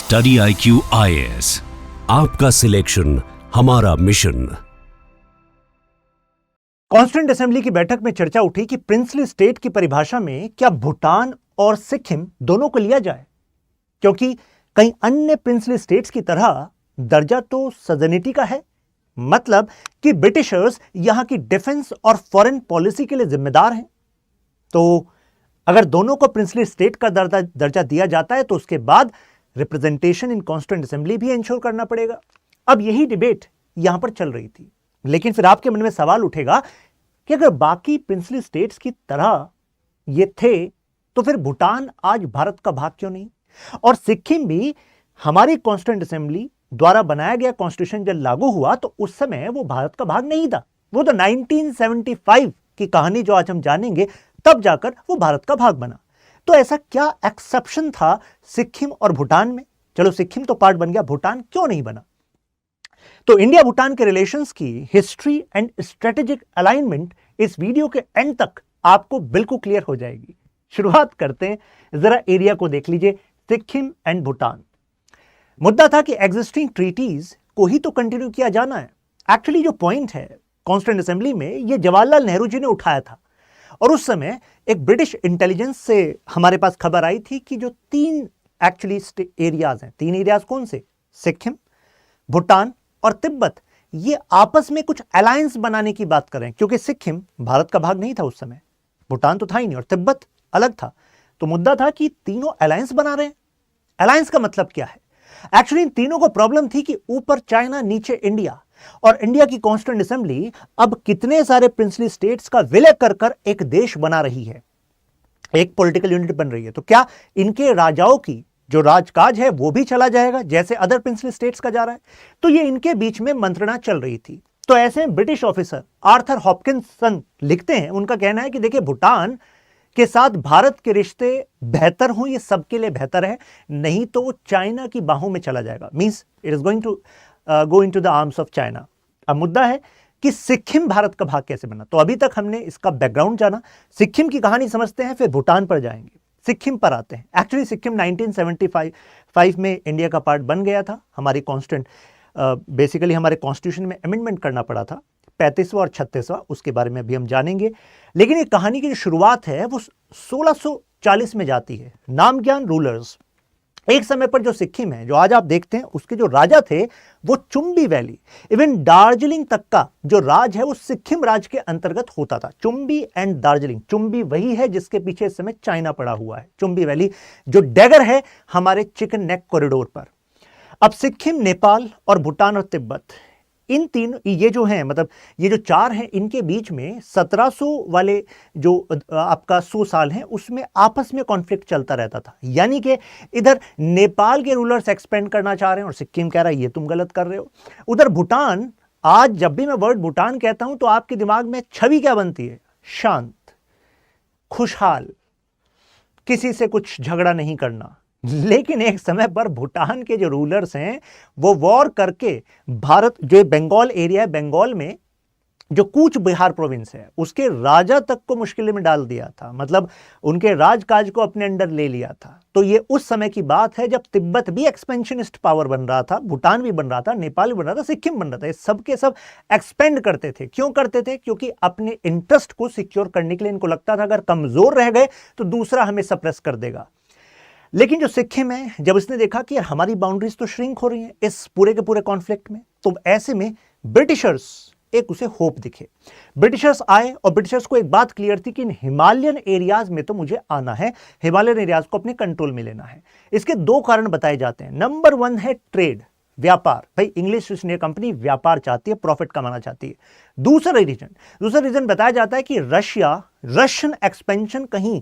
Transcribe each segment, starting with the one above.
Study IQ IAS, आपका selection हमारा mission. Constituent assembly की बैठक में चर्चा उठी कि प्रिंसली स्टेट की परिभाषा में क्या भूटान और सिक्किम दोनों को लिया जाए, क्योंकि कई अन्य प्रिंसली स्टेट्स की तरह दर्जा तो सजनिटी का है, मतलब कि ब्रिटिशर्स यहां की डिफेंस और फॉरेन पॉलिसी के लिए जिम्मेदार हैं। तो अगर दोनों को प्रिंसली स्टेट का दर्जा दिया जाता है तो उसके बाद रिप्रेजेंटेशन इन कॉन्स्टिट्यूएंट असेंबली भी इंश्योर करना पड़ेगा। अब यही डिबेट यहां पर चल रही थी, लेकिन फिर आपके मन में सवाल उठेगा कि अगर बाकी प्रिंसली स्टेट्स की तरह ये थे तो फिर भूटान आज भारत का भाग क्यों नहीं, और सिक्किम भी हमारी कॉन्स्टिट्यूएंट असेंबली द्वारा बनाया गया कॉन्स्टिट्यूशन जब लागू हुआ तो उस समय वो भारत का भाग नहीं था। वो तो 1975 की कहानी जो आज हम जानेंगे तब जाकर वो भारत का भाग बना। तो ऐसा क्या एक्सेप्शन था सिक्किम और भूटान में? चलो सिक्किम तो पार्ट बन गया, भूटान क्यों नहीं बना? तो इंडिया भूटान के रिलेशंस की हिस्ट्री एंड स्ट्रेटेजिक अलाइनमेंट इस वीडियो के एंड तक आपको बिल्कुल क्लियर हो जाएगी। शुरुआत करते हैं, जरा एरिया को देख लीजिए, सिक्किम एंड भूटान। मुद्दा था कि एग्जिस्टिंग ट्रीटीज को ही तो कंटिन्यू किया जाना है। एक्चुअली जो पॉइंट है कॉन्स्टिट्यूएंट असेंबली में, ये जवाहरलाल नेहरू जी ने उठाया था, और उस समय एक ब्रिटिश इंटेलिजेंस से हमारे पास खबर आई थी कि जो तीन एक्चुअली एरियाज हैं, तीन एरियाज कौन से, सिक्किम, भूटान और तिब्बत, ये आपस में कुछ अलायंस बनाने की बात करें, क्योंकि सिक्किम भारत का भाग नहीं था उस समय, भूटान तो था ही नहीं और तिब्बत अलग था। तो मुद्दा था कि तीनों अलायंस बना रहे हैं। अलायंस का मतलब क्या है? एक्चुअली इन तीनों को प्रॉब्लम थी कि ऊपर चाइना, नीचे इंडिया, और इंडिया की कॉन्स्टिट्यूएंट असेंबली अब कितने सारे प्रिंसली स्टेट्स का विलय कर कर एक देश बना रही है, एक पॉलिटिकल यूनिट बन रही है। तो क्या इनके राजाओं की जो राजकाज है वो भी चला जाएगा जैसे अदर प्रिंसली स्टेट्स का जा रहा है? तो ये इनके बीच में मंत्रणा चल रही थी। तो ऐसे ब्रिटिश ऑफिसर आर्थर हॉपकिंसन लिखते हैं, उनका कहना है कि देखिए, भूटान के साथ भारत के रिश्ते बेहतर हों, ये सबके लिए बेहतर है, नहीं तो वो चाइना की बाहों में चला जाएगा, means it is going to go into the arms of China. अब मुद्दा है कि सिक्किम भारत का भाग कैसे बना। तो अभी तक हमने इसका बैकग्राउंड जाना, सिक्किम की कहानी समझते हैं, फिर भूटान पर जाएंगे। सिक्किम पर आते हैं। एक्चुअली सिक्किम 1975 में इंडिया का पार्ट बन गया था। हमारी कॉन्स्टिट्यूंट बेसिकली हमारे कॉन्स्टिट्यूशन में अमेंडमेंट करना पड़ा था, 35वां और 36वां, उसके बारे में अभी हम जानेंगे। लेकिन ये कहानी की जो शुरुआत है वो 1640 में जाती है। नाम ज्ञान रूलर्स, एक समय पर जो सिक्किम है, जो आज आप देखते हैं, उसके जो राजा थे वो चुंबी वैली, इवन दार्जिलिंग तक का जो राज है वो सिक्किम राज के अंतर्गत होता था। चुंबी एंड दार्जिलिंग, चुंबी वही है जिसके पीछे इस समय चाइना पड़ा हुआ है, चुंबी वैली जो डैगर है हमारे चिकन नेक कॉरिडोर पर। अब सिक्किम, नेपाल और भूटान और तिब्बत, इन तीन ये जो हैं, मतलब ये जो चार हैं, इनके बीच में 1700 वाले जो आपका 100 साल हैं उसमें आपस में कॉन्फ्लिक्ट चलता रहता था। यानी कि इधर नेपाल के रूलर्स एक्सपेंड करना चाह रहे हैं और सिक्किम कह रहा है ये तुम गलत कर रहे हो। उधर भूटान, आज जब भी मैं वर्ड भूटान कहता हूं तो आपके दिमाग में छवि क्या बनती है? शांत, खुशहाल, किसी से कुछ झगड़ा नहीं करना। लेकिन एक समय पर भूटान के जो रूलर्स हैं वो वॉर करके भारत, जो बंगाल एरिया है, बंगाल में जो कूच बिहार प्रोविंस है, उसके राजा तक को मुश्किल में डाल दिया था, मतलब उनके राजकाज को अपने अंडर ले लिया था। तो ये उस समय की बात है जब तिब्बत भी एक्सपेंशनिस्ट पावर बन रहा था, भूटान भी बन रहा था, नेपाल भी बन रहा था, सिक्किम बन रहा था। ये सब के सब एक्सपेंड करते थे। क्यों करते थे? क्योंकि अपने इंटरेस्ट को सिक्योर करने के लिए इनको लगता था अगर कमजोर रह गए तो दूसरा हमें सप्रेस कर देगा। लेकिन जो सिक्किम है, जब इसने देखा कि हमारी बाउंड्रीज तो श्रिंक हो रही हैं इस पूरे के पूरे कॉन्फ्लिक्ट में, तो ऐसे में ब्रिटिशर्स एक उसे होप दिखे। ब्रिटिशर्स आए और ब्रिटिशर्स को एक बात क्लियर थी कि इन हिमालयन एरियाज में तो मुझे आना है, हिमालयन एरियाज को अपने कंट्रोल में लेना है। इसके दो कारण बताए जाते हैं। नंबर 1 है ट्रेड, व्यापार। भाई इंग्लिश ईस्ट इंडिया कंपनी व्यापार चाहती है, प्रॉफिट कमाना चाहती है। दूसरा रीजन बताया जाता है कि रशियन एक्सपेंशन कहीं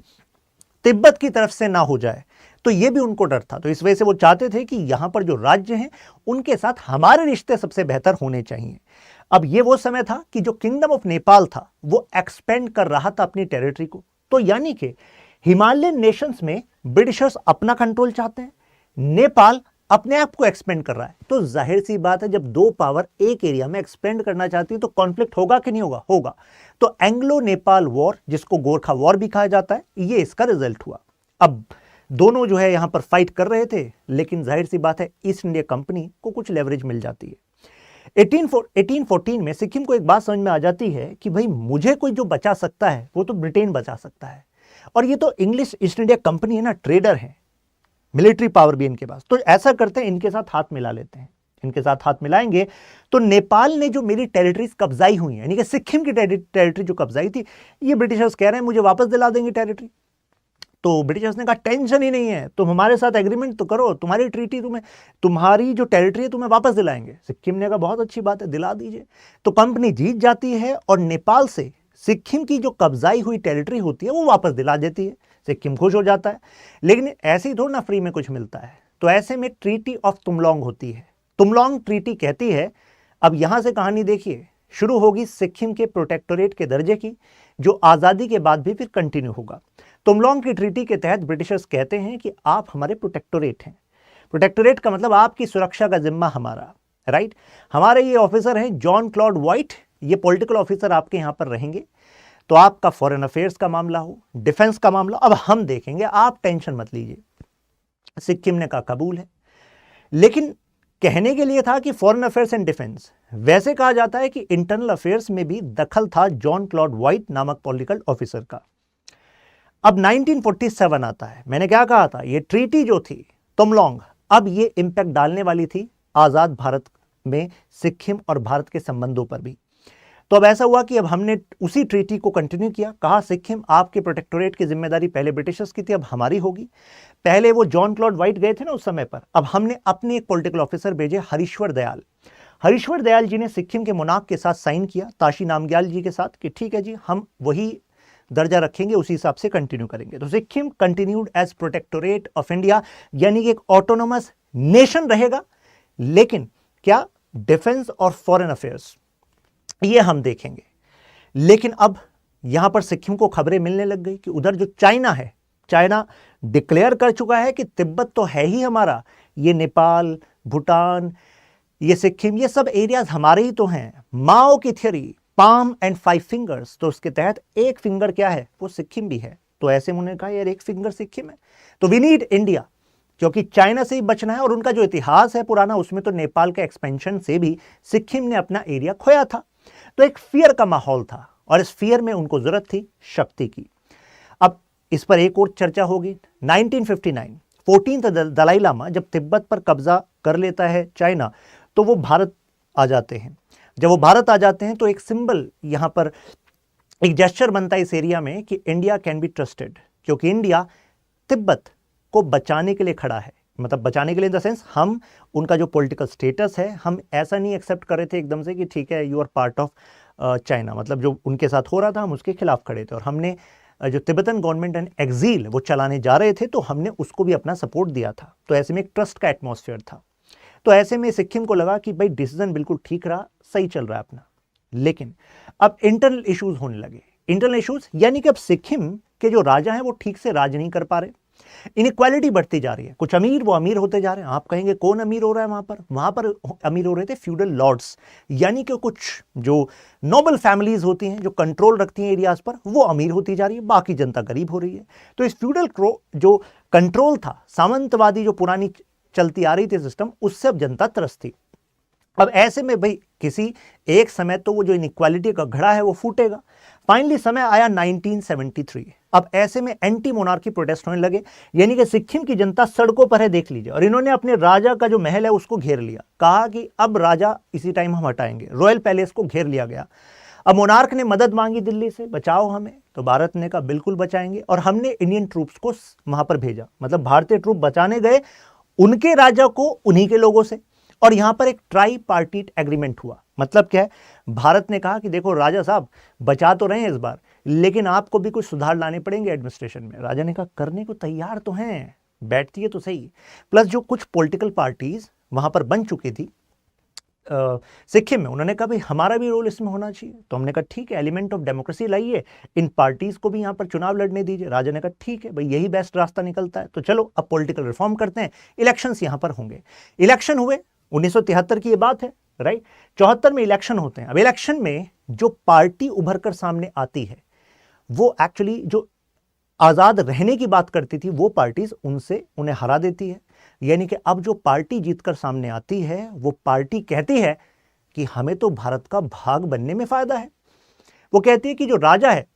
तिब्बत की तरफ से ना हो जाए, तो यह भी उनको डर था। तो इस वजह से वो चाहते थे कि यहां पर जो राज्य हैं उनके साथ हमारे रिश्ते सबसे बेहतर होने चाहिए। अब ये वो समय था कि जो किंगडम ऑफ नेपाल था वो एक्सपेंड कर रहा था अपनी टेरिटरी को। तो यानी कि हिमालयन नेशंस में ब्रिटिशर्स अपना कंट्रोल चाहते हैं, नेपाल अपने आप को एक्सपेंड कर रहा है। तो जाहिर सी बात है, जब दो पावर एक एरिया में एक्सपेंड करना चाहती है तो कॉन्फ्लिक्ट होगा कि नहीं होगा? होगा। तो एंग्लो नेपाल वॉर, जिसको गोरखा वॉर भी कहा जाता है, ये इसका रिजल्ट हुआ। अब दोनों जो है यहां पर फाइट कर रहे थे, लेकिन जाहिर सी बात है ईस्ट इंडिया कंपनी को कुछ लेवरेज मिल जाती है। 1814 में सिक्किम को एक बात समझ में आ जाती है कि भाई मुझे कोई जो बचा सकता है वो तो ब्रिटेन बचा सकता है, और ये तो इंग्लिश ईस्ट इंडिया कंपनी है ना, ट्रेडर है, मिलिट्री पावर भी इनके पास। तो ऐसा करते हैं, इनके साथ हाथ मिला लेते हैं। इनके साथ हाथ मिलाएंगे तो नेपाल ने जो मेरी टेरिटरीज कब्जाई हुई है, यानी कि सिक्किम की टेरिटरी जो कब्जाई थी, ये ब्रिटिशर्स कह रहे हैं मुझे वापस दिला देंगे टेरिटरी। तो ब्रिटिशर्स ने कहा टेंशन ही नहीं है, तुम हमारे साथ एग्रीमेंट तो करो, तुम्हारी ट्रीटी तुम्हारी जो टेरिटरी है तुम्हें वापस दिलाएंगे। सिक्किम ने कहा बहुत अच्छी बात है, दिला दीजिए। तो कंपनी जीत जाती है और नेपाल से सिक्किम की जो कब्जाई हुई टेरिटरी होती है वो वापस दिला देती है। सिक्किम खुश हो जाता है, लेकिन ऐसे ही थोड़ा ना फ्री में कुछ मिलता है। तो ऐसे में ट्रीटी ऑफ तुमलोंग होती है। तुमलोंग ट्रीटी कहती है, अब यहां से कहानी देखिए शुरू होगी सिक्किम के प्रोटेक्टोरेट के दर्जे की, जो आजादी के बाद भी फिर कंटिन्यू होगा। तुमलोंग की ट्रीटी के तहत ब्रिटिशर्स कहते हैं कि आप हमारे प्रोटेक्टोरेट हैं। प्रोटेक्टोरेट का मतलब आपकी सुरक्षा का जिम्मा हमारा, राइट। हमारे ये ऑफिसर हैं जॉन क्लॉड व्हाइट, ये पॉलिटिकल ऑफिसर आपके यहां पर रहेंगे। तो आपका फॉरेन अफेयर्स का मामला हो, डिफेंस का मामला, अब हम देखेंगे, आप टेंशन मत लीजिए। सिक्किम ने कहा कबूल है, लेकिन कहने के लिए था कि फॉरेन अफेयर्स एंड डिफेंस। वैसे कहा जाता है कि इंटरनल अफेयर्स में भी दखल था जॉन क्लॉड व्हाइट नामक पॉलिटिकल ऑफिसर का। अब 1947 आता है, मैंने क्या कहा था, ये ट्रीटी जो थी तुमलोंग, अब ये इंपैक्ट डालने वाली थी आजाद भारत में सिक्किम और भारत के संबंधों पर भी। तो अब ऐसा हुआ कि अब हमने उसी ट्रीटी को कंटिन्यू किया, कहा सिक्किम आपके प्रोटेक्टोरेट की जिम्मेदारी पहले ब्रिटिशर्स की थी, अब हमारी होगी। पहले वो जॉन क्लॉड व्हाइट गए थे ना उस समय पर, अब हमने अपने एक पॉलिटिकल ऑफिसर भेजे, हरीश्वर दयाल। हरीश्वर दयाल जी ने सिक्किम के मोनार्क के साथ साइन किया, ताशी नामग्याल जी के साथ, कि ठीक है जी हम वही दर्जा रखेंगे, उसी हिसाब से कंटिन्यू करेंगे। तो Sikkim continued as protectorate of India, यानी कि एक ऑटोनोमस नेशन रहेगा, लेकिन क्या डिफेंस और फॉरेन अफेयर्स ये हम देखेंगे। लेकिन अब यहां पर सिक्किम को खबरें मिलने लग गई कि उधर जो चाइना है, चाइना डिक्लेयर कर चुका है कि तिब्बत तो है ही हमारा, ये नेपाल, भूटान, ये सिक्किम, ये सब एरियाज हमारे ही तो हैं। माओ की थ्योरी, पाम एंड 5 फिंगर्स, तो उसके तहत एक फिंगर क्या है, वो सिक्किम भी है। तो ऐसे उन्होंने कहा यार एक फिंगर सिक्किम है, तो वी नीड इंडिया, क्योंकि चाइना से ही बचना है। और उनका जो इतिहास है पुराना, उसमें तो नेपाल के एक्सपेंशन से भी सिक्किम ने अपना एरिया खोया था। तो एक फियर का माहौल था, और इस फियर में उनको जरूरत थी शक्ति की। अब इस पर एक और चर्चा होगी। 1959 14th दलाई लामा जब तिब्बत पर कब्जा कर लेता है चाइना, तो वो भारत आ जाते हैं। जब वो भारत आ जाते हैं तो एक सिंबल यहां पर, एक जेस्चर बनता है इस एरिया में कि इंडिया कैन बी ट्रस्टेड, क्योंकि इंडिया तिब्बत को बचाने के लिए खड़ा है। मतलब बचाने के लिए इन द सेंस, हम उनका जो पॉलिटिकल स्टेटस है, हम ऐसा नहीं एक्सेप्ट कर रहे थे एकदम से कि ठीक है you are part of China. मतलब जो उनके साथ हो रहा था हम उसके खिलाफ खड़े थे, और हमने जो तिब्बतन गवर्नमेंट एंड एक्सील वो चलाने जा रहे थे, तो हमने उसको भी अपना सपोर्ट दिया था। तो ऐसे में एक ट्रस्ट का एटमॉस्फेयर था। तो ऐसे में सिक्किम को लगा कि भाई डिसीजन बिल्कुल ठीक रहा, सही चल रहा है अपना। लेकिन अब इंटरनल इश्यूज होने लगे। इंटरनल इश्यूज यानी कि अब सिक्किम के जो राजा हैं वो ठीक से राज नहीं कर पा रहे, इनइक्वालिटी बढ़ती जा रही है। कुछ अमीर वो अमीर होते जा रहे हैं। आप कहेंगे कौन अमीर हो रहा है वहां पर अमीर हो रहे थे फ्यूडल लॉर्ड्स, यानी कि कुछ जो नोबल फैमिलीज होती हैं जो कंट्रोल रखती हैं एरियाज पर, वो अमीर होती जा रही है, बाकी जनता गरीब हो रही है। तो इस फ्यूडल जो कंट्रोल था, सामंतवादी जो पुरानी चलती आ रही थी सिस्टम, उससे अब जनता त्रस्त थी। अब ऐसे में भाई किसी एक समय तो वो जो इनइक्वालिटी का घड़ा है वो फूटेगा। फाइनली समय आया 1973। अब ऐसे में एंटी मोनार्की प्रोटेस्ट होने लगे, यानी कि सिक्किम की जनता सड़कों पर है, देख लीजिए। और इन्होंने अपने राजा का जो महल है उसको घेर लिया, कहा कि अब राजा इसी टाइम हम हटाएंगे। रॉयल पैलेस को घेर लिया गया। अब मोनार्क ने मदद मांगी दिल्ली से, बचाओ हमें, तो भारत ने कहा बिल्कुल बचाएंगे। और हमने इंडियन ट्रूप्स को वहां पर भेजा, मतलब भारतीय ट्रूप बचाने गए उनके राजा को उन्हीं के लोगों से। और यहां पर एक ट्राई पार्टीट एग्रीमेंट हुआ। मतलब क्या है, भारत ने कहा कि देखो राजा साहब बचा तो रहे हैं इस बार, लेकिन आपको भी कुछ सुधार लाने पड़ेंगे एडमिनिस्ट्रेशन में। राजा ने कहा करने को तैयार तो हैं, बैठती है तो सही। प्लस जो कुछ पॉलिटिकल पार्टीज वहां पर बन चुकी थी सिक्किम में, उन्होंने कहा भाई हमारा भी रोल इसमें होना चाहिए। तो हमने कहा ठीक है, एलिमेंट ऑफ डेमोक्रेसी लाइए, इन पार्टीज को भी यहाँ पर चुनाव लड़ने दीजिए। राजा ने कहा ठीक है भाई, यही बेस्ट रास्ता निकलता है, तो चलो अब पॉलिटिकल रिफॉर्म करते हैं, इलेक्शंस यहाँ पर होंगे। इलेक्शन हुए, 1973 की ये बात है, राइट। 74 में इलेक्शन होते हैं। अब इलेक्शन में जो पार्टी उभर कर सामने आती है वो एक्चुअली जो आजाद रहने की बात करती थी वो पार्टीज उनसे उन्हें हरा देती है। यानी कि अब जो पार्टी जीतकर सामने आती है वो पार्टी कहती है कि हमें तो भारत का भाग बनने में फायदा है। वो कहती है कि जो राजा है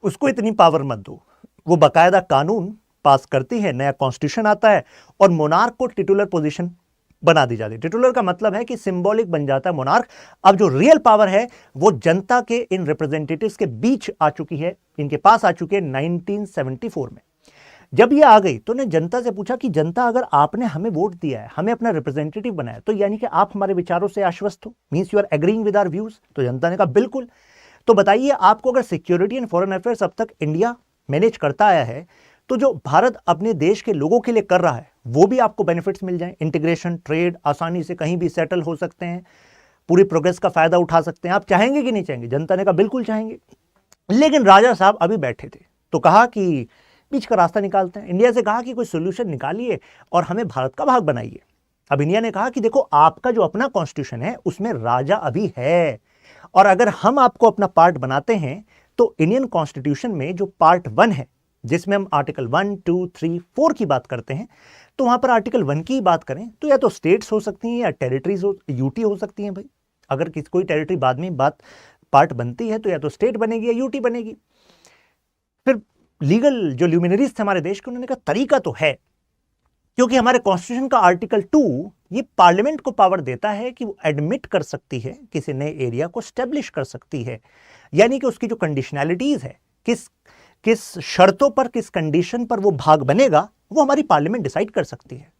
उसको इतनी पावर मत दो। वो बाकायदा कानून पास करती है, नया कॉन्स्टिट्यूशन आता है और मोनार्क को टिटुलर पोजीशन बना दी जाती है। टिटुलर का मतलब है कि सिंबॉलिक बन जाता है मोनार्क। अब जो रियल पावर है वो जनता के इन रिप्रेजेंटेटिव्स के बीच आ चुकी है, इनके पास आ चुकी है 1974 में। जब ये आ गई तो ने जनता से पूछा कि जनता, अगर आपने हमें वोट दिया है, हमें अपना रिप्रेजेंटेटिव बनाया, तो यानी कि आप हमारे विचारों से आश्वस्त हो, means you are agreeing with our views. तो जनता ने कहा बिल्कुल। तो बताइए, आपको अगर सिक्योरिटी एंड फॉरेन अफेयर्स अब तक इंडिया मैनेज करता आया है, तो जो भारत अपने देश के लोगों के लिए कर रहा है वो भी आपको बेनिफिट्स मिल जाए, इंटीग्रेशन, ट्रेड, आसानी से कहीं भी सेटल हो सकते हैं, पूरी प्रोग्रेस का फायदा उठा सकते हैं। आप चाहेंगे कि नहीं चाहेंगे? जनता ने कहा बिल्कुल चाहेंगे। लेकिन राजा साहब अभी बैठे थे तो कहा कि बीच का रास्ता निकालते हैं। इंडिया से कहा कि कोई सोल्यूशन निकालिए और हमें भारत का भाग बनाइए। अब इंडिया ने कहा कि देखो, आपका जो अपना कॉन्स्टिट्यूशन है उसमें राजा अभी है, और अगर हम आपको अपना पार्ट बनाते हैं तो इंडियन कॉन्स्टिट्यूशन में जो पार्ट 1 है, जिसमें हम आर्टिकल 1, 2, 3, 4 की बात करते हैं, तो वहां पर आर्टिकल 1 की बात करें तो या तो स्टेट्स हो सकती हैं या टेरिटरीज हो, यूटी हो सकती हैं। भाई अगर कोई टेरिटरी बाद में बात पार्ट बनती है तो या तो स्टेट बनेगी या यूटी बनेगी। फिर लीगल जो ल्यूमिनरीज थे हमारे देश के, उन्होंने कहा तरीका तो है, क्योंकि हमारे कॉन्स्टिट्यूशन का आर्टिकल 2 ये पार्लियामेंट को पावर देता है कि वो एडमिट कर सकती है, किसी नए एरिया को स्टैब्लिश कर सकती है। यानी कि उसकी जो कंडीशनैलिटीज है, किस शर्तों पर, किस कंडीशन पर वो भाग बनेगा, वो हमारी पार्लियामेंट डिसाइड कर सकती है।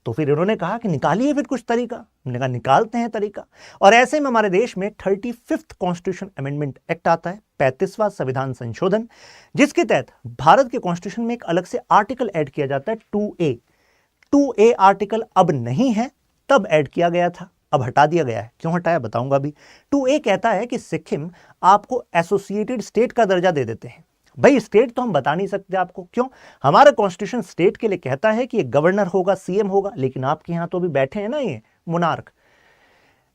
तो फिर इन्होंने कहा कि निकालिए फिर कुछ तरीका। हमने कहा निकालते हैं तरीका। और ऐसे में हमारे देश में 35th कॉन्स्टिट्यूशन अमेंडमेंट एक्ट आता है, 35वां संविधान संशोधन, जिसके तहत भारत के कॉन्स्टिट्यूशन में एक अलग से आर्टिकल ऐड किया जाता है 2A। 2A आर्टिकल अब नहीं है, तब ऐड किया गया था, अब हटा दिया गया है। क्यों हटाया बताऊंगा अभी। 2A कहता है कि सिक्किम आपको एसोसिएटेड स्टेट का दर्जा दे देते हैं। भाई स्टेट तो हम बता नहीं सकते आपको, क्यों? हमारा कॉन्स्टिट्यूशन स्टेट के लिए कहता है कि एक गवर्नर होगा, सीएम होगा, लेकिन आपके यहां तो अभी बैठे हैं ना ये मोनार्क।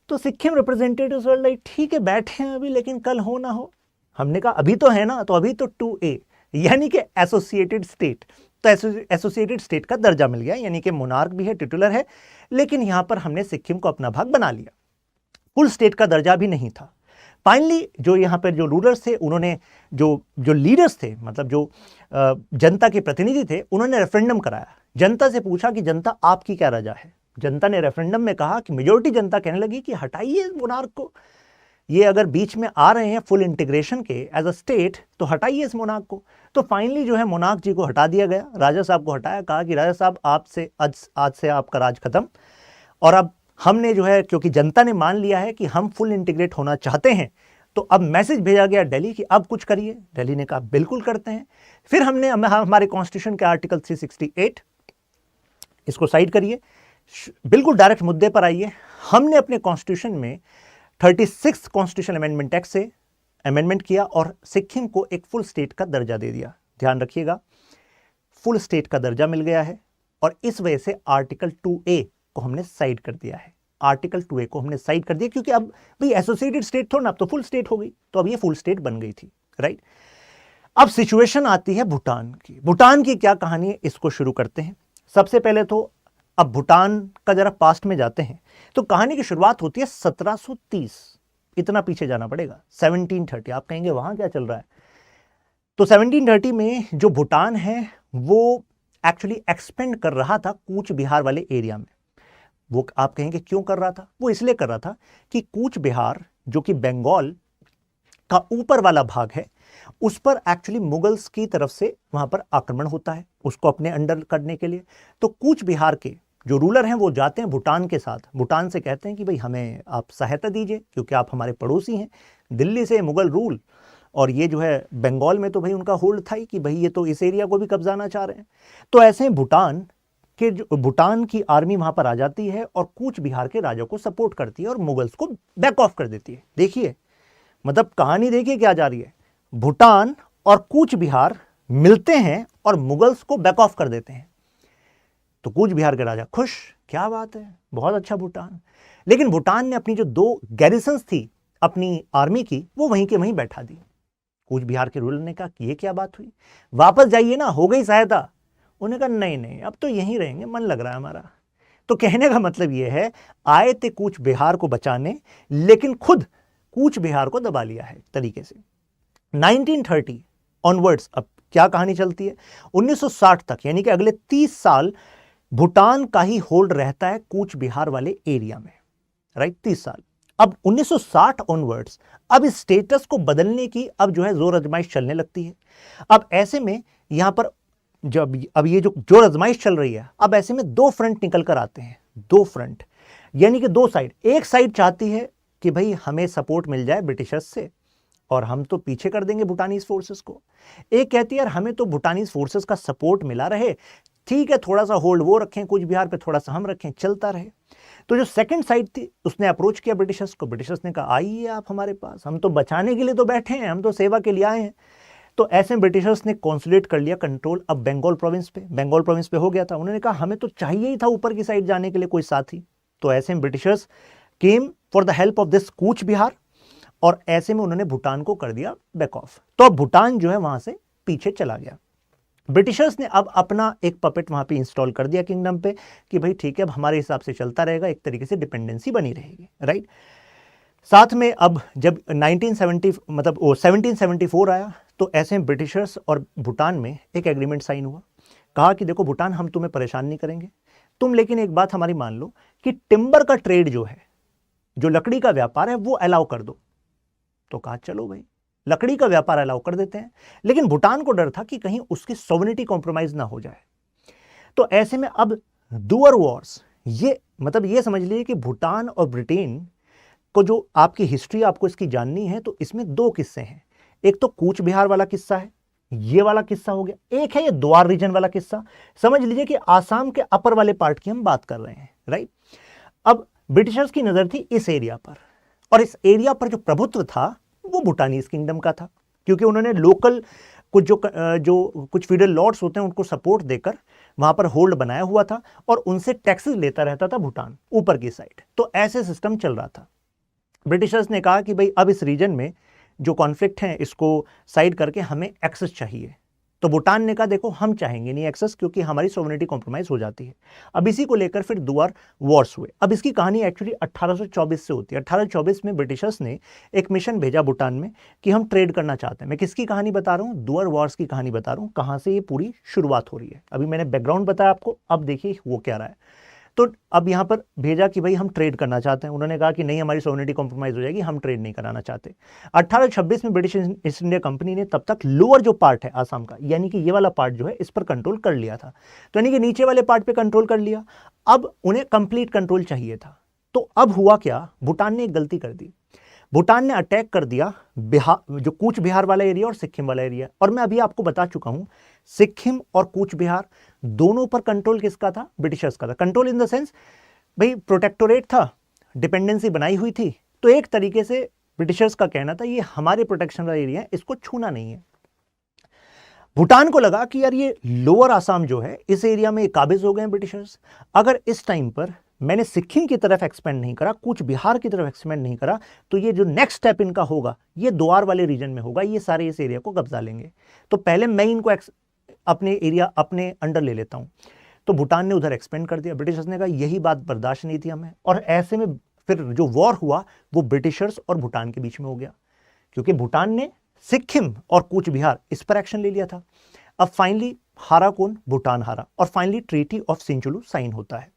तो सिक्किम रिप्रेजेंटेटिव्स वर लाइक ठीक है बैठे हैं अभी, लेकिन कल हो ना हो। हमने कहा अभी तो है ना, तो अभी तो 2A यानी कि एसोसिएटेड स्टेट, तो एसोसिएटेड स्टेट का दर्जा मिल गया, यानी कि मोनार्क भी है, टिटुलर है, लेकिन यहां पर हमने सिक्किम को अपना भाग बना लिया। फुल स्टेट का दर्जा भी नहीं था। फाइनली जो यहाँ पर जो रूलर्स थे, उन्होंने जो लीडर्स थे, मतलब जो जनता के प्रतिनिधि थे, उन्होंने रेफरेंडम कराया। जनता से पूछा कि जनता आपकी क्या राय है। जनता ने रेफरेंडम में कहा कि मेजोरिटी जनता कहने लगी कि हटाइए मोनार्क को, ये अगर बीच में आ रहे हैं फुल इंटीग्रेशन के एज अ स्टेट, तो हटाइए इस मोनार्क को। तो फाइनली जो है मोनार्क जी को हटा दिया गया, राजा साहब को हटाया। कहा कि राजा साहब आपसे आज से आपका राज खत्म, और अब हमने जो है, क्योंकि जनता ने मान लिया है कि हम फुल इंटीग्रेट होना चाहते हैं, तो अब मैसेज भेजा गया दिल्ली कि अब कुछ करिए। दिल्ली ने कहा बिल्कुल करते हैं। फिर हमने हमारे कॉन्स्टिट्यूशन के आर्टिकल 368, इसको साइड करिए, बिल्कुल डायरेक्ट मुद्दे पर आइए। हमने अपने कॉन्स्टिट्यूशन में 36 कॉन्स्टिट्यूशन अमेंडमेंट एक्ट से अमेंडमेंट किया और सिक्किम को एक फुल स्टेट का दर्जा दे दिया। ध्यान रखिएगा, फुल स्टेट का दर्जा मिल गया है, और इस वजह से आर्टिकल 2A को हमने साइड कर दिया है। आर्टिकल 2A को हमने साइड कर दिया, क्योंकि अब भाई एसोसिएटेड स्टेट थोड़ा ना, अब तो फुल स्टेट हो गई, तो अब ये फुल स्टेट बन गई थी, राइट। अब सिचुएशन आती है भूटान की। भूटान की क्या कहानी है, इसको शुरू करते हैं। सबसे पहले तो अब भूटान का जरा पास्ट में जाते हैं, तो कहानी की शुरुआत होती है 1730। इतना पीछे जाना पड़ेगा, 1730। आप कहेंगे वहां क्या चल रहा है? तो 1730 में जो भूटान है वो एक्चुअली एक्सपेंड कर रहा था कूच बिहार वाले एरिया में। वो आप कहेंगे क्यों कर रहा था? वो इसलिए कर रहा था कि कूच बिहार, जो कि बंगाल का ऊपर वाला भाग है, उस पर एक्चुअली मुगल्स की तरफ से वहां पर आक्रमण होता है, उसको अपने अंडर करने के लिए। तो कूच बिहार के जो रूलर हैं वो जाते हैं भूटान के साथ, भूटान से कहते हैं कि भाई हमें आप सहायता दीजिए, क्योंकि आप हमारे पड़ोसी हैं, दिल्ली से मुगल रूल, और ये जो है बंगाल में तो भाई उनका होल्ड था ही कि भाई ये तो इस एरिया को भी कब्जाना चाह रहे हैं। तो ऐसे भूटान की आर्मी वहां पर आ जाती है और कूच बिहार के राजा को सपोर्ट करती है और मुगल्स को बैक ऑफ कर देती है। देखिए मतलब कहानी देखिए क्या जा रही है, भूटान और कूच बिहार मिलते हैं और मुगल्स को बैक ऑफ कर देते हैं। तो कूच बिहार के राजा खुश, क्या बात है, बहुत अच्छा भूटान। लेकिन भूटान ने अपनी जो 2 गैरिसन्स थी अपनी आर्मी की, वो वहीं के वहीं बैठा दी। कूच बिहार के रूलर ने कहा कि ये क्या बात हुई, वापस जाइए ना, हो गई सहायता। उन्होंने कहा नहीं नहीं, अब तो यहीं रहेंगे, मन लग रहा है हमारा। तो कहने का मतलब ये है, आए थे कूच बिहार को बचाने, लेकिन खुद कूच बिहार को दबा लिया है तरीके से। 1930 ऑनवर्ड्स अब क्या कहानी चलती है, 1960 तक यानी कि अगले 30 साल भूटान का ही होल्ड रहता है कूच बिहार वाले एरिया में, राइट, 30 साल। अब 1960 ऑनवर्ड्स अब इस स्टेटस को बदलने की अब जो है जोर आजमाइश चलने लगती है। अब ऐसे में यहां पर जब अब ये जो जोर आजमाइश चल रही है, अब ऐसे में दो फ्रंट निकल कर आते हैं, दो फ्रंट यानी कि दो साइड। एक साइड चाहती है कि भाई हमें सपोर्ट मिल जाए ब्रिटिशर्स से और हम तो पीछे कर देंगे भूटानीज फोर्सेस को। एक कहती है यार हमें तो भूटानीज फोर्सेस का सपोर्ट मिला रहे, ठीक है, थोड़ा सा होल्ड वो रखें कूच बिहार पे, थोड़ा सा हम रखें, चलता रहे। तो जो सेकंड साइड थी उसने अप्रोच किया ब्रिटिशर्स को। ब्रिटिशर्स ने कहा आइए आप हमारे पास, हम तो बचाने के लिए तो बैठे हैं, हम तो सेवा के लिए आए हैं। तो ऐसे में ब्रिटिशर्स ने कॉन्सुलेट कर लिया कंट्रोल अब बंगाल प्रोविंस पे। बंगाल प्रोविंस पे हो गया था। उन्होंने कहा हमें तो चाहिए ही था ऊपर की साइड जाने के लिए कोई साथी। तो ऐसे में Britishers came for the help of this Cooch Behar और ऐसे में उन्होंने भूटान को कर दिया बैक ऑफ। तो अब भूटान जो है वहां से पीछे चला गया। ब्रिटिशर्स ने अब अपना एक पपेट वहां पे इंस्टॉल कर दिया किंगडम पे कि भाई ठीक है अब हमारे हिसाब से चलता रहेगा, एक तरीके से डिपेंडेंसी बनी रहेगी, राइट। साथ में अब जब 1774 आया तो ऐसे में ब्रिटिशर्स और भूटान में एक एग्रीमेंट साइन हुआ। कहा कि देखो भूटान हम तुम्हें परेशान नहीं करेंगे, तुम लेकिन एक बात हमारी मान लो कि टिम्बर का ट्रेड जो है, जो लकड़ी का व्यापार है, वो अलाउ कर दो। तो कहा चलो भाई लकड़ी का व्यापार अलाउ कर देते हैं, लेकिन भूटान को डर था कि कहीं उसकी सॉवरेनिटी कॉम्प्रोमाइज ना हो जाए। तो ऐसे में अब डुअर वॉर्स, ये मतलब ये समझ लीजिए कि भूटान और ब्रिटेन को जो आपकी हिस्ट्री आपको इसकी जाननी है तो इसमें दो किस्से हैं। एक तो कूच बिहार वाला किस्सा है, ये वाला किस्सा हो गया। एक है ये द्वार रीजन वाला किस्सा। समझ लीजिए कि आसाम के अपर वाले पार्ट की हम बात कर रहे हैं, राइट। अब ब्रिटिशर्स की नजर थी इस एरिया पर, और इस एरिया पर जो प्रभुत्व था वो भूटानीज किंगडम का था, क्योंकि उन्होंने लोकल कुछ जो कुछ फीडरल लॉर्ड्स होते हैं उनको सपोर्ट देकर वहां पर होल्ड बनाया हुआ था और उनसे टैक्सेस लेता रहता था भूटान ऊपर की साइड। तो ऐसे सिस्टम चल रहा था। ब्रिटिशर्स ने कहा कि भाई अब इस रीजन में जो कॉन्फ्लिक्ट है इसको साइड करके हमें एक्सेस चाहिए। तो भूटान ने कहा देखो हम चाहेंगे नहीं एक्सेस, क्योंकि हमारी सॉवरेनिटी कॉम्प्रोमाइज हो जाती है। अब इसी को लेकर फिर दुआर वॉर्स हुए। अब इसकी कहानी एक्चुअली 1824 से होती है। 1824 में ब्रिटिशर्स ने एक मिशन भेजा भूटान में कि हम ट्रेड करना चाहते हैं। मैं किसकी कहानी बता रहा हूँ? दुआर वॉर्स की कहानी बता रहा हूँ, कहाँ से ये पूरी शुरुआत हो रही है। अभी मैंने बैकग्राउंड बताया आपको, अब देखिए वो क्या रहा है। तो अब यहां पर भेजा कि भाई हम ट्रेड करना चाहते हैं। उन्होंने कहा कि नहीं हमारी सॉवरेनिटी कॉम्प्रोमाइज हो जाएगी, हम ट्रेड नहीं कराना चाहते। 1826 में ब्रिटिश ईस्ट इंडिया कंपनी ने तब तक लोअर जो पार्ट है आसाम का, यानी कि ये वाला पार्ट जो है, इस पर कंट्रोल कर लिया था। तो यानी कि नीचे वाले पार्ट पे कंट्रोल कर लिया। अब उन्हें कंप्लीट कंट्रोल चाहिए था। तो अब हुआ क्या, भूटान ने एक गलती कर दी। भूटान ने अटैक कर दिया बिहार, जो कूच बिहार वाला एरिया और सिक्किम वाला एरिया। और मैं अभी आपको बता चुका हूं सिक्किम और कूच बिहार दोनों पर कंट्रोल किसका था? ब्रिटिशर्स का था। कंट्रोल इन द सेंस भाई प्रोटेक्टोरेट था, डिपेंडेंसी बनाई हुई थी। तो एक तरीके से ब्रिटिशर्स का कहना था ये हमारे प्रोटेक्शन वाला एरिया है, इसको छूना नहीं है। भूटान को लगा कि यार ये लोअर आसाम जो है इस एरिया में काबिज हो गए हैं ब्रिटिशर्स। अगर इस टाइम पर मैंने सिक्किम की तरफ एक्सपेंड नहीं करा, कूच बिहार की तरफ एक्सपेंड नहीं करा, तो ये जो नेक्स्ट स्टेप इनका होगा ये द्वार वाले रीजन में होगा, ये सारे इस एरिया को कब्जा लेंगे। तो पहले मैं इनको अपने एरिया अपने अंडर ले लेता हूं। तो भूटान ने उधर एक्सपेंड कर दिया। ब्रिटिशर्स ने कहा यही बात बर्दाश्त नहीं थी हमें, और ऐसे में फिर जो वॉर हुआ वो ब्रिटिशर्स और भूटान के बीच में हो गया, क्योंकि भूटान ने सिक्किम और कूच बिहार इस पर एक्शन ले लिया था। अब फाइनली हारा कौन? भूटान हारा, और फाइनली ट्रीटी ऑफ सिंचुलू साइन होता है।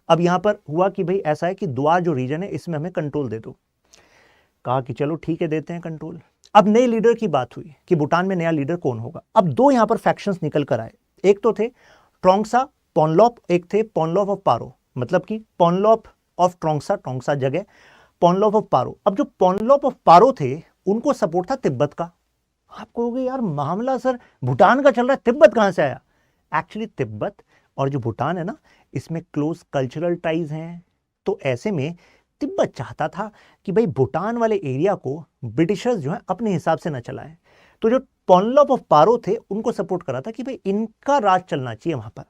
अब यहां पर हुआ कि भाई ऐसा है कि द्वार जो रीजन है इसमें हमें कंट्रोल दे दो। कहा कि चलो ठीक है देते हैं कंट्रोल। अब नए लीडर की बात हुई कि भूटान में नया लीडर कौन होगा। अब दो यहां पर फैक्शंस निकल कर आए। एक तो थे ट्रोंगसा पोनलॉप, एक थे पोनलॉप ऑफ पारो, मतलब कि पोनलॉप ऑफ ट्रोंगसा, ट्रोंगसा जगह, पोनलॉप ऑफ पारो। अब जो पोनलॉप ऑफ पारो थे उनको सपोर्ट था तिब्बत का। आप कहोगे यार मामला सर भूटान का चल रहा है, तिब्बत कहां से आया? एक्चुअली तिब्बत और जो भूटान है ना, इसमें क्लोज कल्चरल टाइज हैं। तो ऐसे में तिब्बत चाहता था कि भाई भूटान वाले एरिया को ब्रिटिशर्स जो है अपने हिसाब से ना चलाएं। तो जो पोनलॉप ऑफ पारो थे उनको सपोर्ट करा था कि भाई इनका राज चलना चाहिए वहां पर।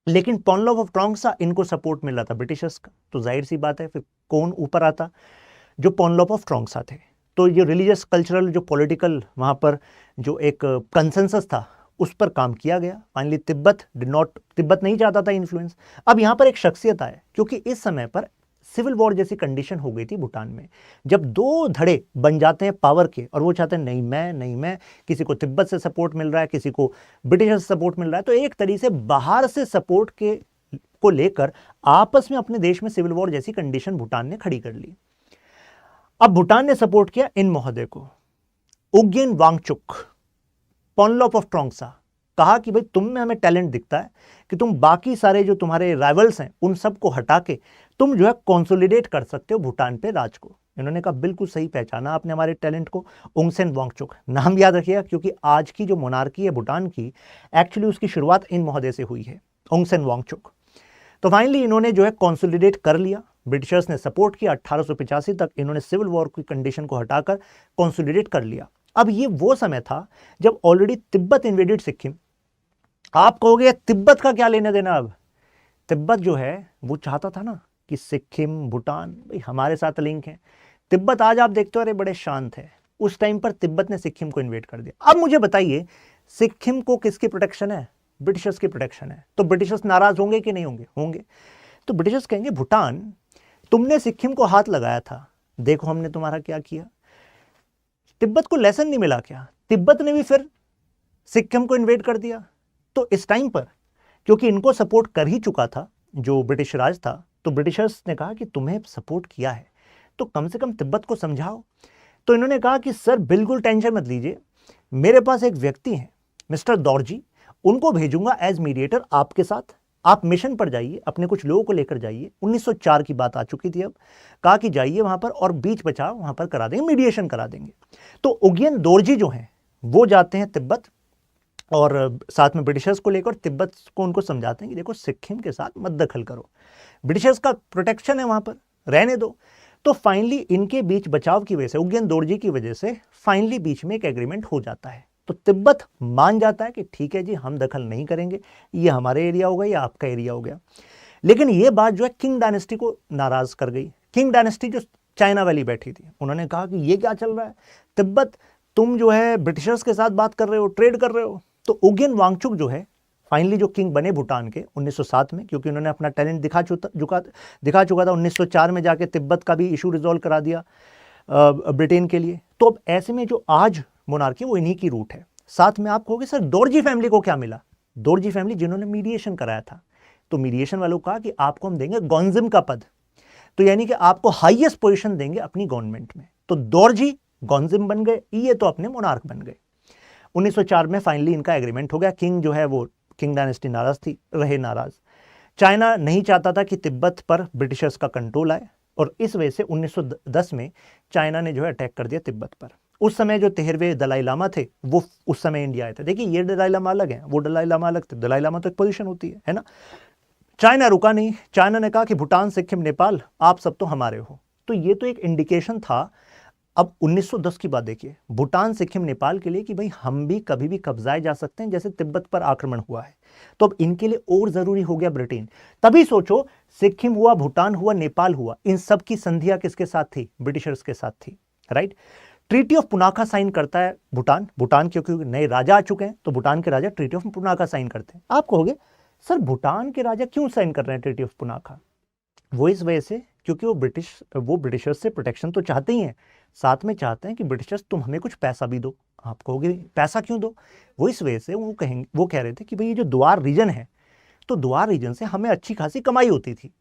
लेकिन पोनलॉप ऑफ ट्रोंगसा इनको सपोर्ट मिल रहा था ब्रिटिशर्स का। तो जाहिर सी बात है फिर कौन ऊपर आता? जो पोनलॉप ऑफ ट्रोंगसा थे। तो ये रिलीजियस कल्चरल जो पॉलिटिकल वहाँ पर जो एक कंसेंसस था उस पर काम किया गया। फाइनली तिब्बत नहीं चाहता था इन्फ्लुएंस। अब यहाँ पर एक शख्सियत आए, क्योंकि इस समय पर सिविल वॉर जैसी कंडीशन हो गई थी भूटान में। जब दो धड़े बन जाते हैं पावर के और वो चाहते हैं नहीं मैं, किसी को तिब्बत से सपोर्ट मिल रहा है, किसी को ब्रिटिशर से सपोर्ट मिल रहा है, तो एक तरीके से बाहर से सपोर्ट को लेकर आपस में अपने देश में सिविल वॉर जैसी कंडीशन भूटान ने खड़ी कर ली। अब भूटान ने सपोर्ट किया इन महोदय को, उग्येन वांगचुक, पोनलोप ऑफ ट्रोंगसा। कहा कि भाई तुम में हमें टैलेंट दिखता है कि तुम बाकी सारे जो तुम्हारे राइवल्स हैं उन सबको हटा के तुम जो है कंसोलिडेट कर सकते हो भूटान पे राज को। इन्होंने कहा बिल्कुल सही पहचाना आपने हमारे टैलेंट को, उंगसेन वांगचुक। नाम याद रखिएगा, क्योंकि आज की जो मोनार्की है भूटान की, एक्चुअली उसकी शुरुआत इन महोदय से हुई है, उंगसेन वांगचुक। तो फाइनली इन्होंने जो है कंसोलिडेट कर लिया, ब्रिटिशर्स ने सपोर्ट किया। 1885 तक इन्होंने सिविल वॉर की कंडीशन को हटाकर कंसोलिडेट कर लिया। अब ये वो समय था जब ऑलरेडी तिब्बत इन्वेडेड सिक्किम। आप कहोगे तिब्बत का क्या लेना देना? अब तिब्बत जो है वो चाहता था ना कि सिक्किम भूटान भाई हमारे साथ लिंक है। तिब्बत आज आप देखते हो अरे बड़े शांत है, उस टाइम पर तिब्बत ने सिक्किम को इन्वेड कर दिया। अब मुझे बताइए सिक्किम को किसकी प्रोटेक्शन है? ब्रिटिशर्स की प्रोटेक्शन है। तो ब्रिटिशर्स नाराज होंगे कि नहीं होंगे? होंगे। तो ब्रिटिशर्स कहेंगे भूटान तुमने सिक्किम को हाथ लगाया था, देखो हमने तुम्हारा क्या किया। तिब्बत को लेसन नहीं मिला क्या? तिब्बत ने भी फिर सिक्किम को इन्वेड कर दिया। तो इस टाइम पर क्योंकि इनको सपोर्ट कर ही चुका था जो ब्रिटिश राज था, तो ब्रिटिशर्स ने कहा कि तुम्हें सपोर्ट किया है तो कम से कम तिब्बत को समझाओ। तो इन्होंने कहा कि सर बिल्कुल टेंशन मत लीजिए, मेरे पास एक व्यक्ति हैं मिस्टर दौरजी, उनको भेजूंगा एज मीडिएटर आपके साथ। आप मिशन पर जाइए, अपने कुछ लोगों को लेकर जाइए। 1904 की बात आ चुकी थी। अब कहा कि जाइए वहां पर और बीच बचाव वहां पर करा देंगे, मीडिएशन करा देंगे। तो उग्येन दोरजी जो हैं वो जाते हैं तिब्बत और साथ में ब्रिटिशर्स को लेकर तिब्बत को उनको समझाते हैं कि देखो सिक्किम के साथ मत दखल करो, ब्रिटिशर्स का प्रोटेक्शन है वहां पर, रहने दो। तो फाइनली इनके बीच बचाव की वजह से, उग्येन दोरजी की वजह से फाइनली बीच में एक एग्रीमेंट हो जाता है। तो तिब्बत मान जाता है कि ठीक है जी हम दखल नहीं करेंगे, ये हमारे एरिया हो गया या आपका एरिया हो गया। लेकिन ये बात जो है किंग डायनेस्टी को नाराज कर गई। किंग डायनेस्टी जो चाइना वाली बैठी थी, उन्होंने कहा कि ये क्या चल रहा है, तिब्बत तुम जो है ब्रिटिशर्स के साथ बात कर रहे हो, ट्रेड कर रहे हो। तो उग्येन वांगचुक जो है फाइनली जो किंग बने भूटान के 1907 में, क्योंकि उन्होंने अपना टैलेंट दिखा चुका था। 1904 में जाके तिब्बत का भी इशू रिजॉल्व करा दिया ब्रिटेन के लिए। तो अब ऐसे में जो आज मोनार्की वो इन्हीं की रूट है। साथ में आप कहोगे सर दोरजी फैमिली को क्या मिला? दोरजी फैमिली जिन्होंने मीडिएशन कराया था, तो मीडिएशन वालों को कहा कि आपको हम देंगे गॉन्जिम का पद, तो यानी कि आपको हाईएस्ट पोजीशन देंगे अपनी गवर्नमेंट में। तो दोरजी गॉन्जिम बन गए, ये तो अपने मोनार्क बन गए। 1904 में फाइनली इनका एग्रीमेंट हो गया। किंग जो है वो किंग डायनेस्टी नाराज थी, रहे नाराज। चाइना नहीं चाहता था कि तिब्बत पर ब्रिटिशर्स का कंट्रोल आए और इस वजह से 1910 में चाइना ने जो है अटैक कर दिया तिब्बत पर। उस समय जो 13वें दलाई लामा थे वो उस समय इंडिया आए थे। देखिए ये दलाई लामा अलग है, वो दलाई लामा अलग थे। दलाई लामा तो एक पोजीशन होती है ना। चाइना रुका नहीं, चाइना ने कहा कि भूटान सिक्किम नेपाल आप सब तो हमारे हो। तो ये तो एक इंडिकेशन था। अब 1910 की बात देखिए, भूटान सिक्किम नेपाल के लिए कि भाई हम भी कभी भी कब्जाए जा सकते हैं जैसे तिब्बत पर आक्रमण हुआ है। तो अब इनके लिए और जरूरी हो गया ब्रिटेन। तभी सोचो सिक्किम हुआ, भूटान हुआ, नेपाल हुआ, इन सब की संधियां किसके साथ थी? ब्रिटिशर्स के साथ थी, राइट। ट्रीटी ऑफ पुनाका साइन करता है भूटान क्योंकि नए राजा आ चुके हैं तो भूटान के राजा ट्रीटी ऑफ पुनाका साइन करते हैं। आप कहोगे सर भूटान के राजा क्यों साइन कर रहे हैं ट्रीटी ऑफ पुनाका? वो इस वजह से क्योंकि वो ब्रिटिशर्स से प्रोटेक्शन तो चाहते ही हैं, साथ में चाहते हैं कि ब्रिटिशर्स तुम हमें कुछ पैसा भी दो। आप कहोगे पैसा क्यों दो? वो इस वजह से वो कह रहे थे कि भाई ये जो द्वार रीजन है, तो द्वार रीजन से हमें अच्छी खासी कमाई होती थी,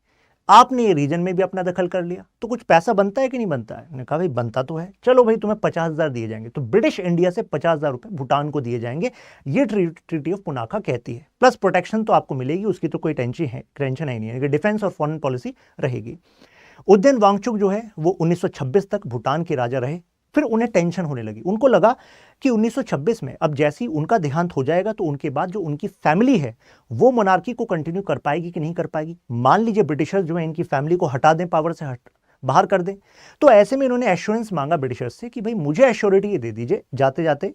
आपने ये रीजन में भी अपना दखल कर लिया तो कुछ पैसा बनता है कि नहीं बनता है? उन्होंने कहा भाई बनता तो है, चलो भाई तुम्हें 50,000 दिए जाएंगे। तो ब्रिटिश इंडिया से 50,000 रुपए भूटान को दिए जाएंगे, ये ट्रीटी ऑफ पुनाका कहती है। प्लस प्रोटेक्शन तो आपको मिलेगी, उसकी तो कोई टेंशन है नहीं है, डिफेंस और फॉरेन पॉलिसी रहेगी। उग्येन वांगचुक जो है वो 1926 तक भूटान के राजा रहे। फिर उन्हें टेंशन होने लगी, उनको लगा कि 1926 में अब जैसे ही उनका देहांत हो जाएगा तो उनके बाद जो उनकी फैमिली है वो मोनार्की को कंटिन्यू कर पाएगी कि नहीं कर पाएगी। मान लीजिए ब्रिटिशर्स जो है इनकी फैमिली को हटा दें, पावर से बाहर कर दें। तो ऐसे में इन्होंने एश्योरेंस मांगा ब्रिटिशर्स से कि भाई मुझे एश्योरिटी दे दीजिए जाते जाते,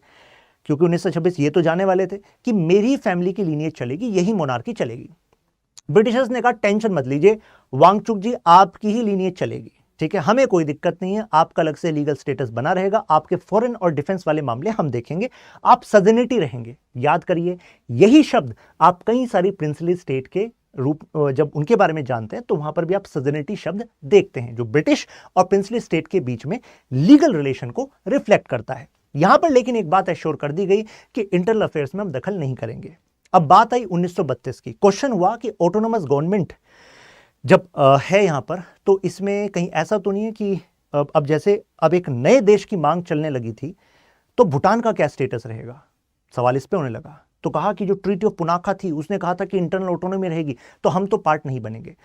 क्योंकि 1926 ये तो जाने वाले थे कि मेरी फैमिली की लीनियज चलेगी, यही मोनार्की चलेगी। ब्रिटिशर्स ने कहा टेंशन मत लीजिए वांगचुक जी, आपकी ही लीनियज चलेगी। ठीक है, हमें कोई दिक्कत नहीं है, आपका अलग से लीगल स्टेटस बना रहेगा, आपके फॉरेन और डिफेंस वाले मामले हम देखेंगे, आप सजनिटी रहेंगे। याद करिए, यही शब्द आप कई सारी प्रिंसली स्टेट के रूप जब उनके बारे में जानते हैं तो वहां पर भी आप सजनिटी शब्द देखते हैं, जो ब्रिटिश और प्रिंसली स्टेट के बीच में लीगल रिलेशन को रिफ्लेक्ट करता है। यहां पर लेकिन एक बात एश्योर कर दी गई कि इंटरनल अफेयर्स में हम दखल नहीं करेंगे। अब बात आई 1932 की। क्वेश्चन हुआ कि ऑटोनोमस गवर्नमेंट जब है यहां पर, तो इसमें कहीं ऐसा तो नहीं है कि अब जैसे अब एक नए देश की मांग चलने लगी थी, तो भूटान का क्या स्टेटस रहेगा, सवाल इस पे होने लगा। तो कहा कि जो ट्रीटी ऑफ पुनाखा थी उसने कहा था कि इंटरनल ऑटोनोमी रहेगी, तो हम तो पार्ट नहीं बनेंगे।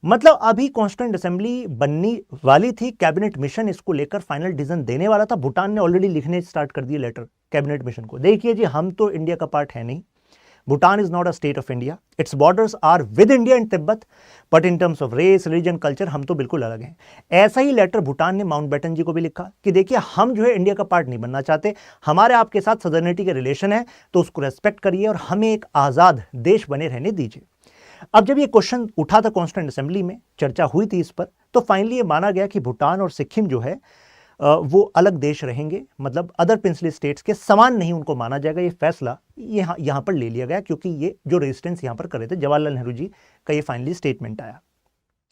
मतलब अभी कॉन्स्टिट्यूएंट असेंबली बनने वाली थी, कैबिनेट मिशन इसको लेकर फाइनल डिसीजन देने वाला था। भूटान ने ऑलरेडी लिखने स्टार्ट कर दिए लेटर कैबिनेट मिशन को, देखिए जी हम तो इंडिया का पार्ट है नहीं, Bhutan is not a state of India. Its borders are with India and Tibet, but in terms of race, religion, culture हम तो बिल्कुल अलग हैं। ऐसा ही लेटर भूटान ने माउंटबेटन जी को भी लिखा कि देखिए हम जो है इंडिया का पार्ट नहीं बनना चाहते, हमारे आपके साथ सदर्निटी के रिलेशन है, तो उसको रेस्पेक्ट करिए और हमें एक आज़ाद देश बने रहने दीजिए। अब जब ये क्वेश्चन उठा था कॉन्स्टिट्यूएंट असेंबली में, चर्चा हुई थी इस पर, तो फाइनली ये माना गया कि भूटान और सिक्किम जो है वो अलग देश रहेंगे, मतलब अदर प्रिंसली स्टेट्स के समान नहीं उनको माना जाएगा। ये फैसला यहाँ पर ले लिया गया, क्योंकि ये जो रेजिस्टेंस यहाँ पर कर रहे थे जवाहरलाल नेहरू जी का ये फाइनली स्टेटमेंट आया।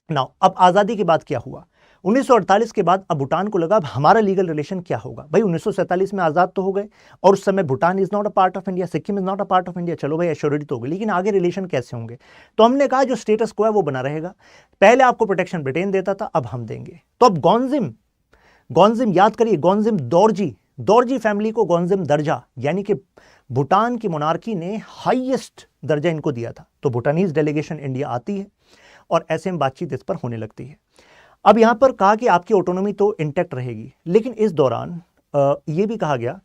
नाउ अब आज़ादी के बाद क्या हुआ, 1948 के बाद अब भूटान को लगा अब हमारा लीगल रिलेशन क्या होगा। भाई 1947 में आज़ाद तो हो गए और उस समय Bhutan is not a part of India, Sikkim is not a part of India, चलो भाई एश्योरिटी तो हो गई, लेकिन आगे रिलेशन कैसे होंगे। तो हमने कहा जो स्टेटस को है वो बना रहेगा। पहले आपको प्रोटेक्शन ब्रिटेन देता था, अब हम देंगे। तो अब गॉन्जिम याद करिए, गॉन्जिम दोरजी फैमिली को गॉन्जिम दर्जा, यानी कि भूटान की मोनार्की ने हाईएस्ट दर्जा इनको दिया था। तो भूटानीज डेलीगेशन इंडिया आती है और ऐसे में बातचीत इस पर होने लगती है। अब यहां पर कहा कि आपकी ऑटोनॉमी तो इंटैक्ट रहेगी, लेकिन इस दौरान यह भी कहा गया,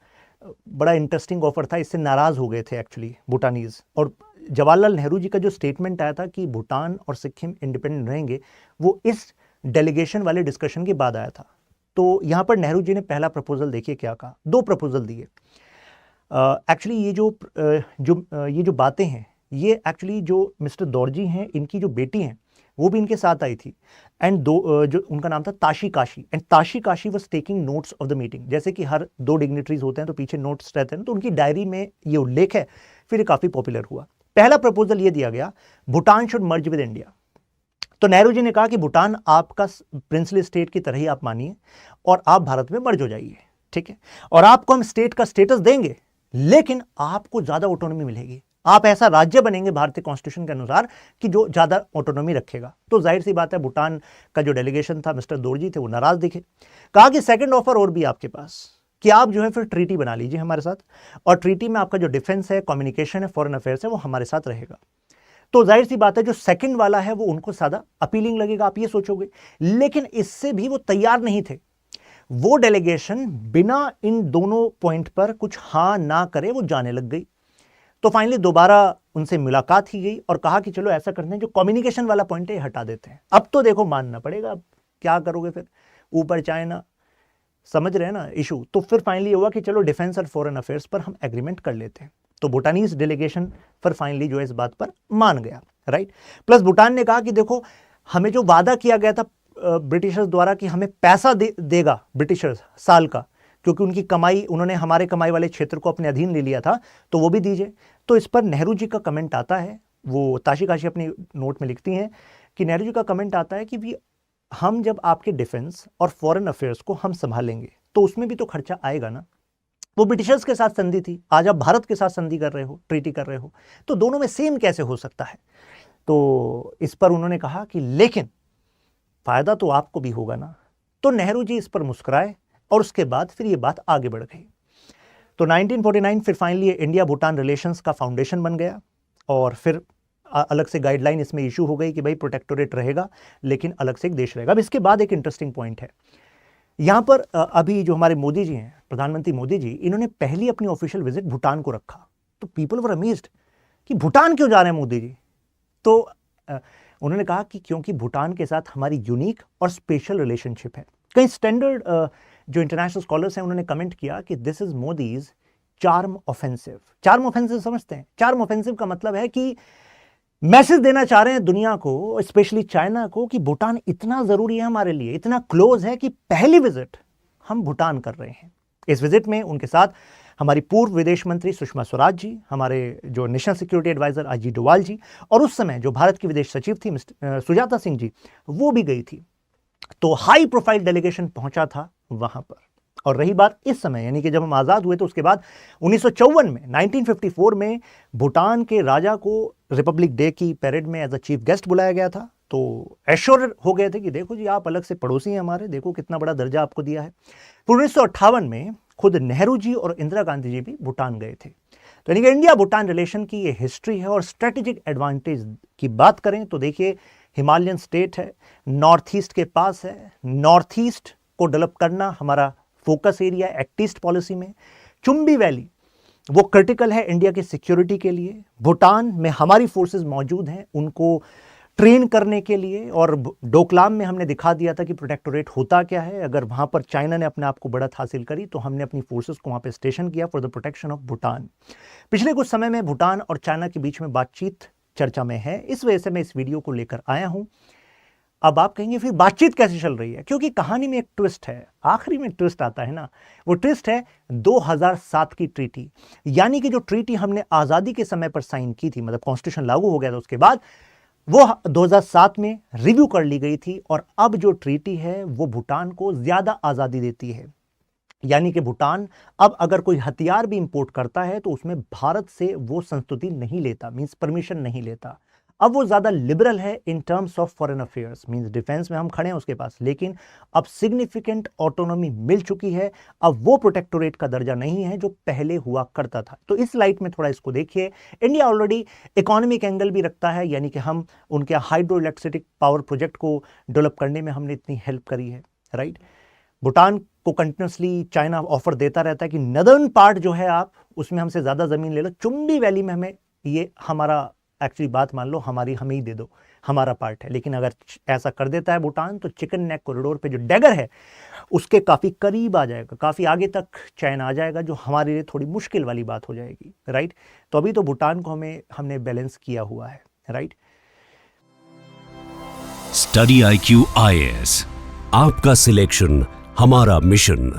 बड़ा इंटरेस्टिंग ऑफर था, इससे नाराज हो गए थे एक्चुअली भूटानीज। और जवाहरलाल नेहरू जी का जो स्टेटमेंट आया था कि भूटान और सिक्किम इंडिपेंडेंट रहेंगे, वो इस डेलीगेशन वाले डिस्कशन के बाद आया था। तो यहां पर नेहरू जी ने पहला प्रपोजल देखिए क्या कहा, दो प्रपोजल दिए। एक्चुअली ये जो बातें हैं, ये एक्चुअली जो मिस्टर दौरजी हैं, इनकी जो बेटी हैं वो भी इनके साथ आई थी। एंड जो उनका नाम था Tashi Kashi, and Tashi Kashi was taking notes of the meeting. जैसे कि हर दो डिग्निटरीज होते हैं तो पीछे नोट्स रहते हैं, तो उनकी डायरी में ये उल्लेख है, फिर ये काफी पॉपुलर हुआ। पहला प्रपोजल ये दिया गया, Bhutan should merge with India. तो नेहरू जी ने कहा कि भूटान आपका प्रिंसली स्टेट की तरह ही आप मानिए और आप भारत में मर्ज हो जाइए, ठीक है, और आपको हम स्टेट का स्टेटस देंगे, लेकिन आपको ज्यादा ऑटोनॉमी मिलेगी, आप ऐसा राज्य बनेंगे भारतीय कॉन्स्टिट्यूशन के अनुसार कि जो ज्यादा ऑटोनॉमी रखेगा। तो जाहिर सी बात है भूटान का जो डेलीगेशन था, मिस्टर दोरजी थे, वो नाराज दिखे। कहा कि सेकंड ऑफर और भी आपके पास, कि आप जो है फिर ट्रीटी बना लीजिए हमारे साथ, और ट्रीटी में आपका जो डिफेंस है, कम्युनिकेशन है, फॉरेन अफेयर्स है, वो हमारे साथ रहेगा। तो जाहिर सी बात है जो सेकंड वाला है वो उनको ज्यादा अपीलिंग लगेगा, आप ये सोचोगे। लेकिन इससे भी वो तैयार नहीं थे। वो डेलीगेशन बिना इन दोनों पॉइंट पर कुछ हाँ ना करे वो जाने लग गई। तो फाइनली दोबारा उनसे मुलाकात की गई और कहा कि चलो ऐसा करते हैं, जो कम्युनिकेशन वाला पॉइंट है हटा देते हैं। अब तो देखो मानना पड़ेगा, अब क्या करोगे फिर, ऊपर चाइना, समझ रहे हैं ना इशू। तो फिर फाइनली हुआ कि चलो डिफेंस और फॉरेन अफेयर्स पर हम एग्रीमेंट कर लेते हैं। तो भूटानीज डेलीगेशन पर फाइनली जो है इस बात पर मान गया, राइट। प्लस भूटान ने कहा कि देखो हमें जो वादा किया गया था ब्रिटिशर्स द्वारा कि हमें पैसा देगा ब्रिटिशर्स साल का, क्योंकि उनकी कमाई, उन्होंने हमारे कमाई वाले क्षेत्र को अपने अधीन ले लिया था, तो वो भी दीजिए। तो इस पर नेहरू जी का कमेंट आता है, वो ताशी काशी अपनी नोट में लिखती हैं कि नेहरू जी का कमेंट आता है कि हम जब आपके डिफेंस और फॉरेन अफेयर्स को हम संभालेंगे तो उसमें भी तो खर्चा आएगा ना। वो ब्रिटिशर्स के साथ संधि थी, आज आप भारत के साथ संधि कर रहे हो, ट्रीटी कर रहे हो, तो दोनों में सेम कैसे हो सकता है। तो इस पर उन्होंने कहा कि लेकिन फायदा तो आपको भी होगा ना। तो नेहरू जी इस पर मुस्कुराए और उसके बाद फिर ये बात आगे बढ़ गई। तो 1949 फिर फाइनली इंडिया भूटान रिलेशंस का फाउंडेशन बन गया और फिर अलग से गाइडलाइन इसमें इशू हो गई कि भाई प्रोटेक्टोरेट रहेगा लेकिन अलग से एक देश रहेगा। अब इसके बाद एक इंटरेस्टिंग पॉइंट है यहाँ पर, अभी जो हमारे मोदी जी हैं, प्रधानमंत्री मोदी जी, इन्होंने पहली अपनी ऑफिशियल विजिट भूटान को रखा। तो पीपल वर अमेज्ड कि भूटान क्यों जा रहे हैं मोदी जी। तो उन्होंने कहा कि क्योंकि भूटान के साथ हमारी यूनिक और स्पेशल रिलेशनशिप है। कई स्टैंडर्ड जो इंटरनेशनल स्कॉलर्स हैं उन्होंने कमेंट किया कि this is Modi's charm offensive. Charm offensive समझते हैं? चार्म ऑफेंसिव का मतलब है कि मैसेज देना चाह रहे हैं दुनिया को, स्पेशली चाइना को, कि भूटान इतना जरूरी है हमारे लिए, इतना क्लोज है कि पहली विजिट हम भूटान कर रहे हैं। इस विजिट में उनके साथ हमारी पूर्व विदेश मंत्री सुषमा स्वराज जी, हमारे जो national security adviser Ajit Doval ji, और उस समय जो भारत की विदेश सचिव थी सुजाता सिंह जी, वो भी गई थी। तो हाई प्रोफाइल डेलीगेशन पहुंचा था वहां पर। और रही बात इस समय, यानी कि जब हम आज़ाद हुए तो उसके बाद 1954 में 1954 में भूटान के राजा को रिपब्लिक डे की पैरेड में एज अ चीफ गेस्ट बुलाया गया था। तो एश्योर हो गए थे कि देखो जी, आप अलग से पड़ोसी हैं हमारे, देखो कितना बड़ा दर्जा आपको दिया है। फिर 1958 में खुद नेहरू जी और इंदिरा गांधी जी भी भूटान गए थे। तो यानी कि इंडिया भूटान रिलेशन की ये हिस्ट्री है। और स्ट्रेटेजिक एडवांटेज की बात करें तो देखिए, हिमालयन स्टेट है, नॉर्थ ईस्ट के पास है, नॉर्थ ईस्ट को डेवलप करना हमारा फोकस एरिया है एक्ट ईस्ट पॉलिसी में। चुंबी वैली वो क्रिटिकल है इंडिया की सिक्योरिटी के लिए। भूटान में हमारी फोर्सेस मौजूद हैं उनको ट्रेन करने के लिए। और डोकलाम में हमने दिखा दिया था कि प्रोटेक्टोरेट होता क्या है। अगर वहां पर चाइना ने अपने आप को बढ़त हासिल करी तो हमने अपनी फोर्सेस को वहां पे स्टेशन किया for the protection of Bhutan. पिछले कुछ समय में भूटान और चाइना के बीच में बातचीत चर्चा में है, इस वजह से मैं इस वीडियो को लेकर आया हूं। अब आप कहेंगे फिर बातचीत कैसे चल रही है, क्योंकि कहानी में एक ट्विस्ट है, आखिरी में ट्विस्ट आता है ना। वो ट्विस्ट है 2007 की ट्रीटी, यानी कि जो ट्रीटी हमने आजादी के समय पर साइन की थी, मतलब कॉन्स्टिट्यूशन लागू हो गया था उसके बाद, वो 2007 में रिव्यू कर ली गई थी। और अब जो ट्रीटी है वो भूटान को ज्यादा आजादी देती है। यानी कि भूटान अब अगर कोई हथियार भी इंपोर्ट करता है तो उसमें भारत से वो संस्तुति नहीं लेता, मींस परमिशन नहीं लेता। अब वो ज्यादा लिबरल है in terms of foreign affairs, means defence में हम खड़े हैं उसके पास, लेकिन अब सिग्निफिकेंट ऑटोनॉमी मिल चुकी है। अब वो प्रोटेक्टोरेट का दर्जा नहीं है जो पहले हुआ करता था। तो इस लाइट में थोड़ा इसको देखिए। इंडिया ऑलरेडी इकोनॉमिक एंगल भी रखता है, यानी कि हम उनके हाइड्रो इलेक्ट्रिक पावर प्रोजेक्ट को डेवलप करने में हमने इतनी हेल्प करी है, राइट। भूटान को कंटिन्यूसली चाइना ऑफर देता रहता है कि नदर्न पार्ट जो है आप उसमें हमसे ज्यादा जमीन ले लो, चुंबी वैली में हमें ये हमारा एक्चुअली बात मान लो हमारी हमें ही दे दो, हमारा पार्ट है। लेकिन अगर ऐसा कर देता है भूटान तो चिकन नेक कॉरिडोर पे जो डैगर है उसके काफी करीब आ जाएगा, काफी आगे तक चाइना आ जाएगा, जो हमारे लिए थोड़ी मुश्किल वाली बात हो जाएगी, राइट। तो अभी तो भूटान को हमने बैलेंस किया हुआ है, राइट। स्टडी IQ IAS, आपका सिलेक्शन हमारा मिशन।